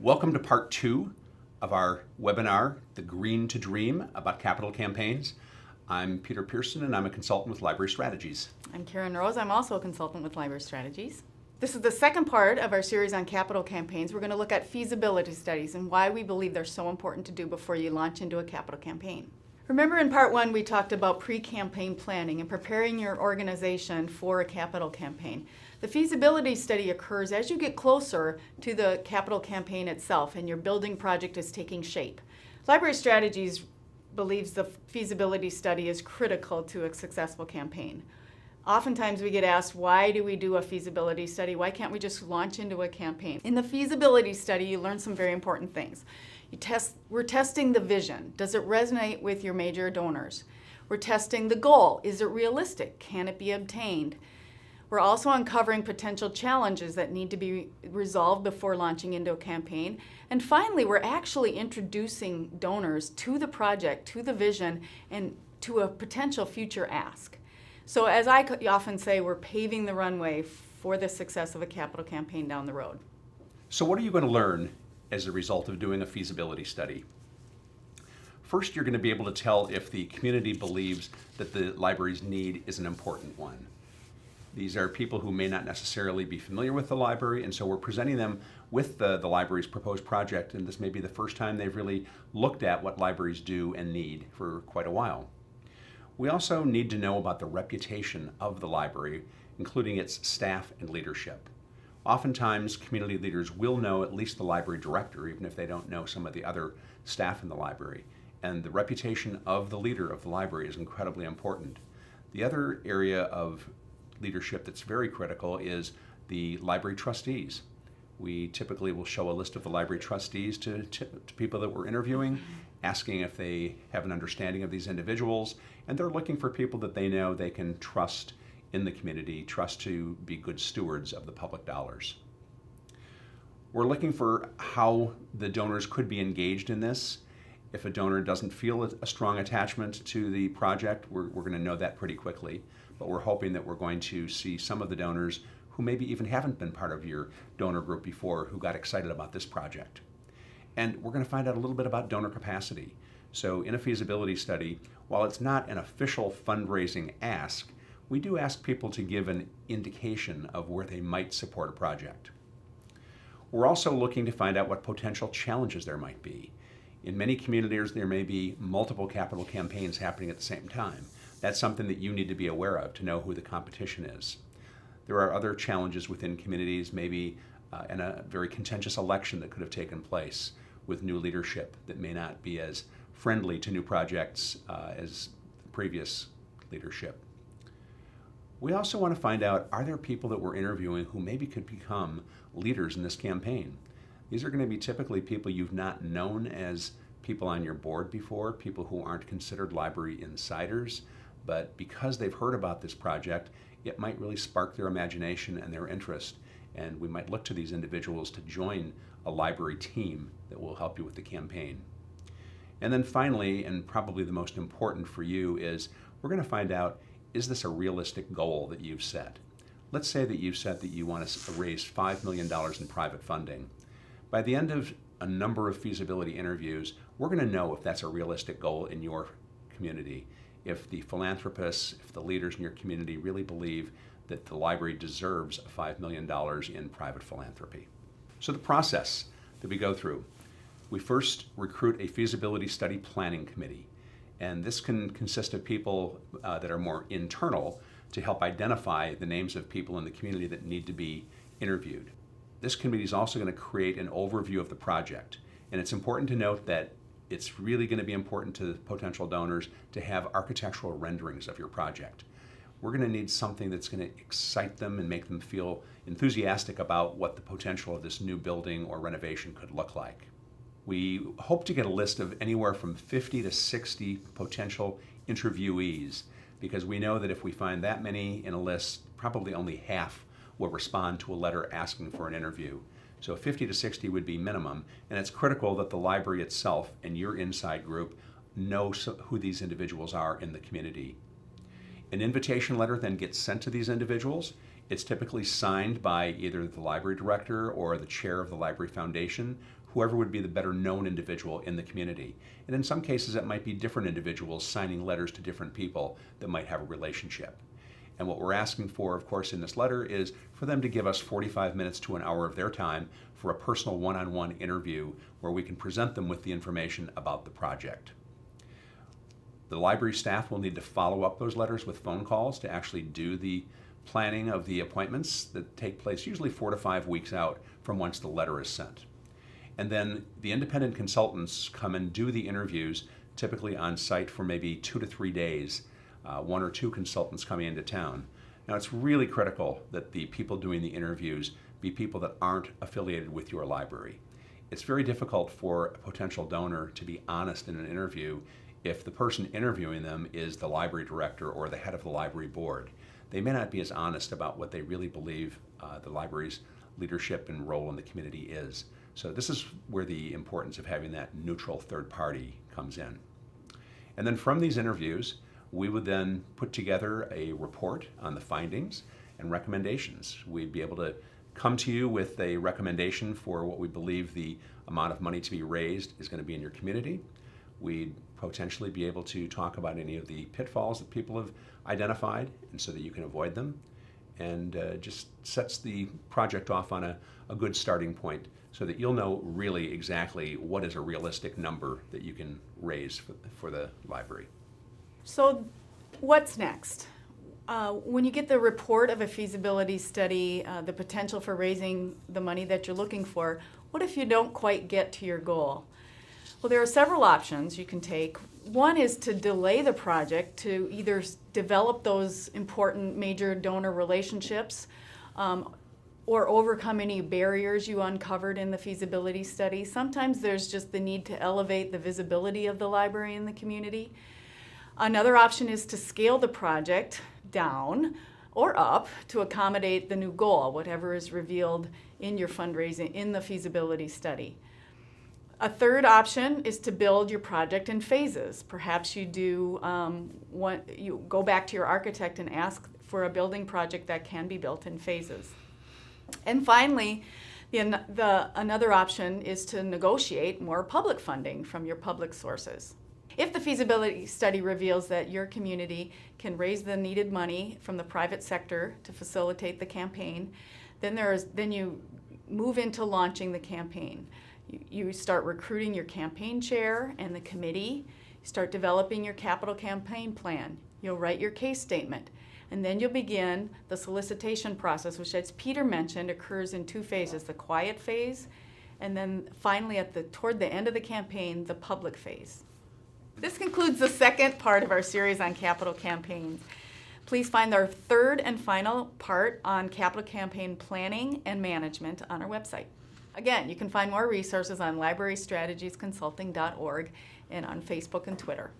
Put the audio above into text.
Welcome to part 2 of our webinar, The Green to Dream, about capital campaigns. I'm Peter Pearson and I'm a consultant with Library Strategies. I'm Karen Rose. I'm also a consultant with Library Strategies. This is the second part of our series on capital campaigns. We're going to look at feasibility studies and why we believe they're so important to do before you launch into a capital campaign. Remember in part 1 we talked about pre-campaign planning and preparing your organization for a capital campaign. The feasibility study occurs as you get closer to the capital campaign itself and your building project is taking shape. Library Strategies believes the feasibility study is critical to a successful campaign. Oftentimes we get asked, why do we do a feasibility study? Why can't we just launch into a campaign? In the feasibility study, you learn some very important things. We're testing the vision. Does it resonate with your major donors? We're testing the goal. Is it realistic? Can it be obtained? We're also uncovering potential challenges that need to be resolved before launching into a campaign. And finally, we're actually introducing donors to the project, to the vision, and to a potential future ask. So as I often say, we're paving the runway for the success of a capital campaign down the road. So what are you going to learn as a result of doing a feasibility study? First, you're going to be able to tell if the community believes that the library's need is an important one. These are people who may not necessarily be familiar with the library, and so we're presenting them with the library's proposed project, and this may be the first time they've really looked at what libraries do and need for quite a while. We also need to know about the reputation of the library, including its staff and leadership. Oftentimes, community leaders will know at least the library director, even if they don't know some of the other staff in the library. And the reputation of the leader of the library is incredibly important. The other area of leadership that's very critical is the library trustees. We typically will show a list of the library trustees to people that we're interviewing, asking if they have an understanding of these individuals, and they're looking for people that they know they can trust in the community, trust to be good stewards of the public dollars. We're looking for how the donors could be engaged in this. If a donor doesn't feel a strong attachment to the project, we're going to know that pretty quickly. But we're hoping that we're going to see some of the donors who maybe even haven't been part of your donor group before who got excited about this project. And we're going to find out a little bit about donor capacity. So in a feasibility study, while it's not an official fundraising ask, we do ask people to give an indication of where they might support a project. We're also looking to find out what potential challenges there might be. In many communities, there may be multiple capital campaigns happening at the same time. That's something that you need to be aware of to know who the competition is. There are other challenges within communities, maybe in a very contentious election that could have taken place with new leadership that may not be as friendly to new projects as the previous leadership. We also want to find out, are there people that we're interviewing who maybe could become leaders in this campaign? These are going to be typically people you've not known as people on your board before, people who aren't considered library insiders, but because they've heard about this project, it might really spark their imagination and their interest, and we might look to these individuals to join a library team that will help you with the campaign. And then finally, and probably the most important for you, is we're going to find out, is this a realistic goal that you've set? Let's say that you've set that you want to raise $5 million in private funding. By the end of a number of feasibility interviews, we're going to know if that's a realistic goal in your community. If the philanthropists, if the leaders in your community really believe that the library deserves $5 million in private philanthropy. So the process that we go through, we first recruit a feasibility study planning committee. And this can consist of people that are more internal to help identify the names of people in the community that need to be interviewed. This committee is also going to create an overview of the project. And it's important to note that it's really going to be important to potential donors to have architectural renderings of your project. We're going to need something that's going to excite them and make them feel enthusiastic about what the potential of this new building or renovation could look like. We hope to get a list of anywhere from 50 to 60 potential interviewees, because we know that if we find that many in a list, probably only half will respond to a letter asking for an interview. So 50 to 60 would be minimum, and it's critical that the library itself and your inside group know who these individuals are in the community. An invitation letter then gets sent to these individuals. It's typically signed by either the library director or the chair of the library foundation, whoever would be the better known individual in the community. And in some cases, it might be different individuals signing letters to different people that might have a relationship. And what we're asking for, of course, in this letter is for them to give us 45 minutes to an hour of their time for a personal one-on-one interview where we can present them with the information about the project. The library staff will need to follow up those letters with phone calls to actually do the planning of the appointments that take place usually 4 to 5 weeks out from once the letter is sent. And then the independent consultants come and do the interviews, typically on site for maybe 2 to 3 days, 1 or 2 consultants coming into town. Now it's really critical that the people doing the interviews be people that aren't affiliated with your library. It's very difficult for a potential donor to be honest in an interview if the person interviewing them is the library director or the head of the library board. They may not be as honest about what they really believe the library's leadership and role in the community is. So this is where the importance of having that neutral third party comes in. And then from these interviews, we would then put together a report on the findings and recommendations. We'd be able to come to you with a recommendation for what we believe the amount of money to be raised is going to be in your community. We'd potentially be able to talk about any of the pitfalls that people have identified, and so that you can avoid them, and just sets the project off on a good starting point so that you'll know really exactly what is a realistic number that you can raise for the library. So what's next? When you get the report of a feasibility study, the potential for raising the money that you're looking for, what if you don't quite get to your goal? Well, there are several options you can take. One is to delay the project to either develop those important major donor relationships or overcome any barriers you uncovered in the feasibility study. Sometimes there's just the need to elevate the visibility of the library in the community. Another option is to scale the project down or up to accommodate the new goal, whatever is revealed in your fundraising in the feasibility study. A third option is to build your project in phases. Perhaps you you go back to your architect and ask for a building project that can be built in phases. And finally, another option is to negotiate more public funding from your public sources. If the feasibility study reveals that your community can raise the needed money from the private sector to facilitate the campaign, then you move into launching the campaign. You start recruiting your campaign chair and the committee. You start developing your capital campaign plan. You'll write your case statement. And then you'll begin the solicitation process, which, as Peter mentioned, occurs in 2 phases, the quiet phase, and then finally toward the end of the campaign, the public phase. This concludes the second part of our series on capital campaigns. Please find our third and final part on capital campaign planning and management on our website. Again, you can find more resources on librarystrategiesconsulting.org and on Facebook and Twitter.